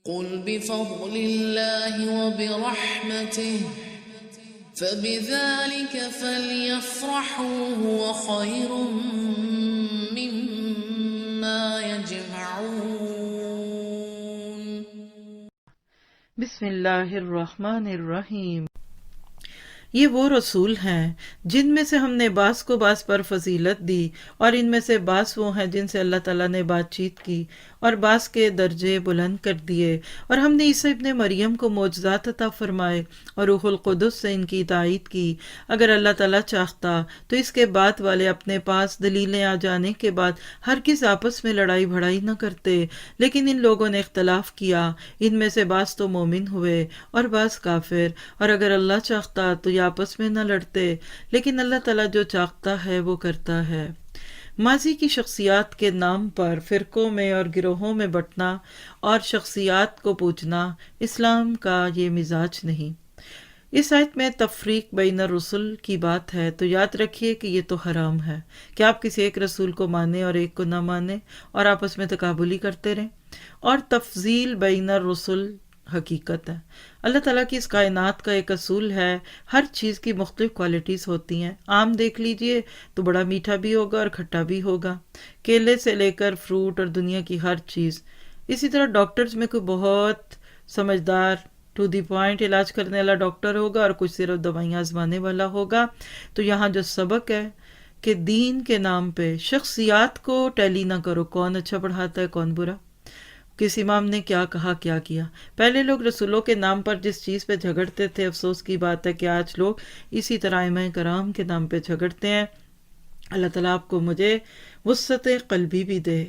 قل بفضل الله وبرحمته فبذلك فليفرحوا هو خير مما يجمعون۔ بسم اللہ الرحمن الرحیم۔ یہ وہ رسول ہیں جن میں سے ہم نے بعض کو بعض پر فضیلت دی، اور ان میں سے بعض وہ ہیں جن سے اللہ تعالیٰ نے بات چیت کی اور بعض کے درجے بلند کر دیے، اور ہم نے عیسیٰ ابن مریم کو معجزات عطا فرمائے اور روح القدس سے ان کی تائید کی۔ اگر اللہ تعالیٰ چاہتا تو اس کے بعد والے اپنے پاس دلیلیں آ جانے کے بعد ہرگز آپس میں لڑائی بھڑائی نہ کرتے، لیکن ان لوگوں نے اختلاف کیا، ان میں سے بعض تو مومن ہوئے اور بعض کافر، اور اگر اللہ چاہتا تو یہ آپس میں نہ لڑتے، لیکن اللہ تعالیٰ جو چاہتا ہے وہ کرتا ہے۔ ماضی کی شخصیات کے نام پر فرقوں میں اور گروہوں میں بٹنا اور شخصیات کو پوجنا اسلام کا یہ مزاج نہیں۔ اس آیت میں تفریق بین الرسل کی بات ہے، تو یاد رکھیے کہ یہ تو حرام ہے کہ آپ کسی ایک رسول کو مانیں اور ایک کو نہ مانیں اور آپس میں تقابلی کرتے رہیں۔ اور تفضیل بین الرسل حقیقت ہے۔ اللہ تعالیٰ کی اس کائنات کا ایک اصول ہے، ہر چیز کی مختلف کوالٹیز ہوتی ہیں۔ آم دیکھ لیجئے تو بڑا میٹھا بھی ہوگا اور کھٹا بھی ہوگا، کیلے سے لے کر فروٹ اور دنیا کی ہر چیز۔ اسی طرح ڈاکٹرز میں کوئی بہت سمجھدار ٹو دی پوائنٹ علاج کرنے والا ڈاکٹر ہوگا اور کچھ صرف دوائیاں آزمانے والا ہوگا۔ تو یہاں جو سبق ہے کہ دین کے نام پہ شخصیات کو ٹیلی نہ کرو، کون اچھا پڑھاتا ہے کون برا، کس امام نے کیا کہا کیا کیا۔ پہلے لوگ رسولوں کے نام پر جس چیز پہ جھگڑتے تھے، افسوس کی بات ہے کہ آج لوگ اسی طرح ائمہ کرام کے نام پہ جھگڑتے ہیں۔ اللہ تعالیٰ آپ کو مجھے وسعت قلبی بھی دے۔